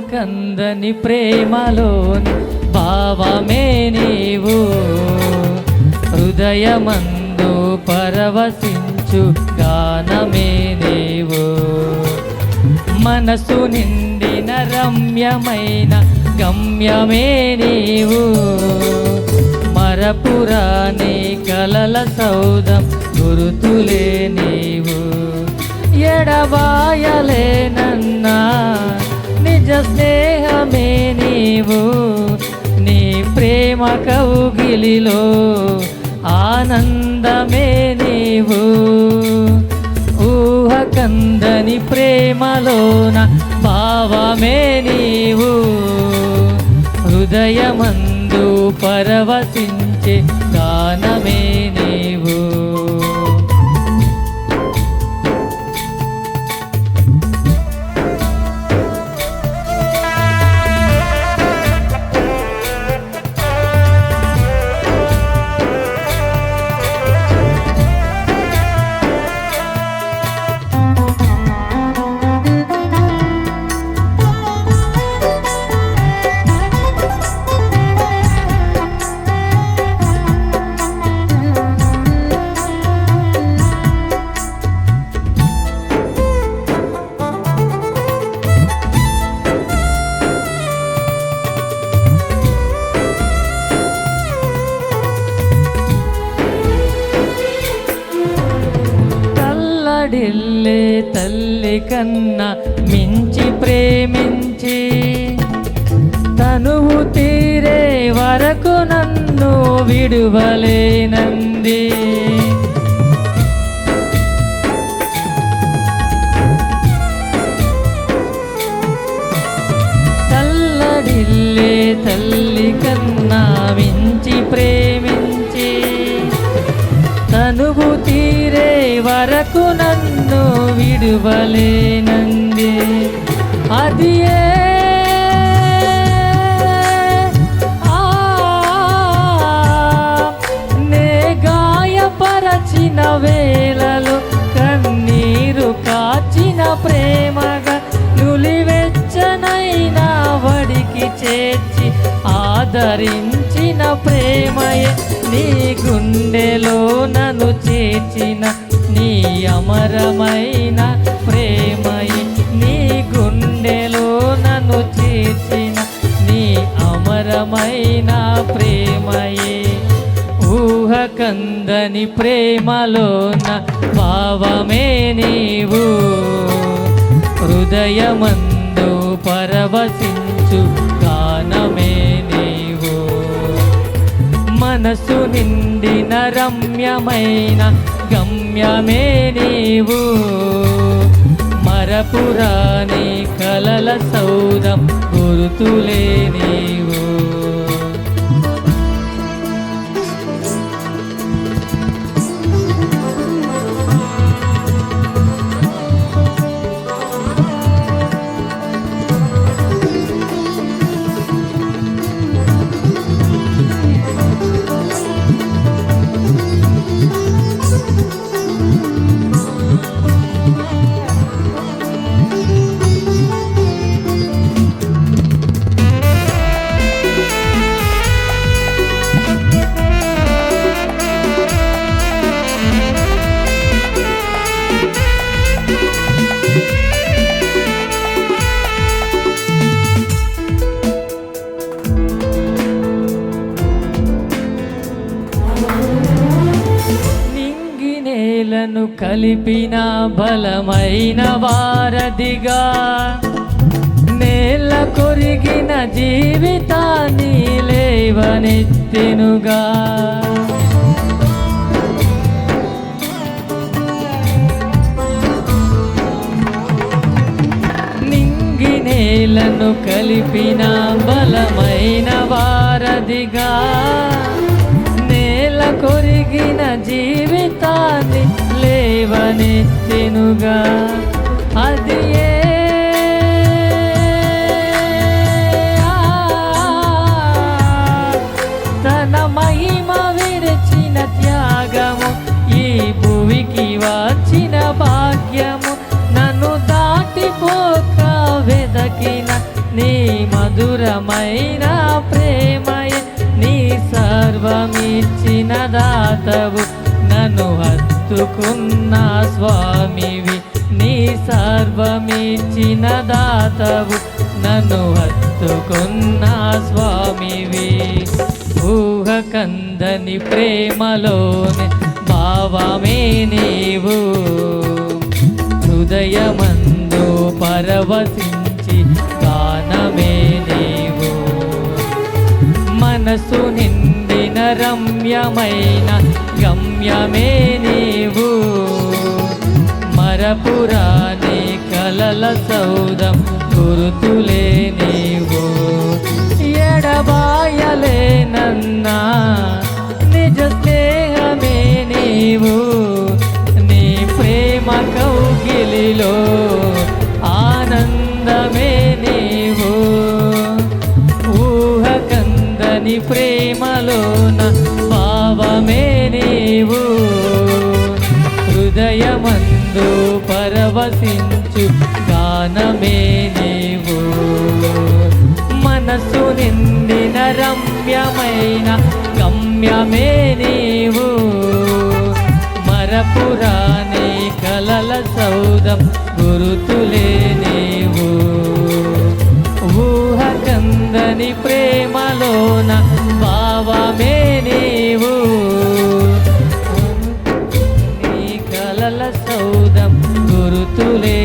ఊహకందని ప్రేమలోని భావమే నీవు, హృదయమందు పరవశించు గానమే నీవు. మనసు నిండిన రమ్యమైన గమ్యమే నీవు, మరపురాని కలల సౌధం గురుతులే నీవు. ఎడబాయలేనన్నా నిజ స్నేహమే నీవు, నీ ప్రేమ కౌగిలిలో ఆనందమే నీవు. ఊహకందని ప్రేమలోన భావమే నీవు, హృదయమందు పరవశించే గానమే నీవు. ఢిల్లే తల్లి కన్నా మించి ప్రేమించి, తనువు తీరే వరకు నన్ను విడువలేనంది. తల్లడిల్లే తల్లి కన్నా మించి ప్రేమించి, తనువు తీరే వరకు నన్ను విడువలేనంది. అది నే గాయపరచిన వేళలో కన్నీరు కాచిన ప్రేమగా నులివెచ్చనైనా వడికి చేర్చి ఆదరించిన ప్రేమయే, నీ గుండెలో నన్ను చేర్చిన నీ అమరమైన ప్రేమయే, నీ గుండెలో నన్ను చేర్చిన నీ అమరమైన ప్రేమయే. ఊహకందని ప్రేమలోన భావమే నీవు, హృదయమందు పరవశించు గానమే నీవు. మనసు నిండిన రమ్యమైన గమ్యమే నీవు, మరపురాని కలల సౌధం గురుతులే నీవు. నేలను కలిపిన బలమైన వారధిగా, నేల కొరిగిన జీవితాన్ని లేవనెత్తెనుగా. నింగి నేలను కలిపిన బలమైన వారధిగా, నేల కొరిగిన జీవితాన్ని లేవనెత్తెనుగా. అది తన మహిమ విరచిన త్యాగము, ఈ భువికి వచ్చిన భాగ్యము, నన్ను దాటిపోక వెదకిన నీ దాతవు నన్ను హత్తుకున్న స్వామివి నీ సర్వమిచ్చిన దాతవు నన్ను హత్తుకున్న స్వామివి ఊహ కందని ప్రేమలోనే భావమే నీవు హృదయమందు పరవశించి గానమే నీవు మనసు నిండిన రమ్యమైన గమ్యమే నీవు మరపురాని కలల సౌదం గురుతులే నీవు ఎడబాయలేనన్నా నిజ స్నేహమే నీవు నీ ప్రేమ కౌగిలిలో ఆనందమే నీవు ఊహ కందని ప్రేమలోన భావమే నీవు హృదయమందు పరవశించు గానమే నీవు మనసు నిండిన రమ్యమైన గమ్యమే నీవు మరపురాని కలల సౌదం గురుతులే నీవు ఊహ కందని ప్రేమలోన భావమే నీవు నీ కలల సౌదం గురుతులే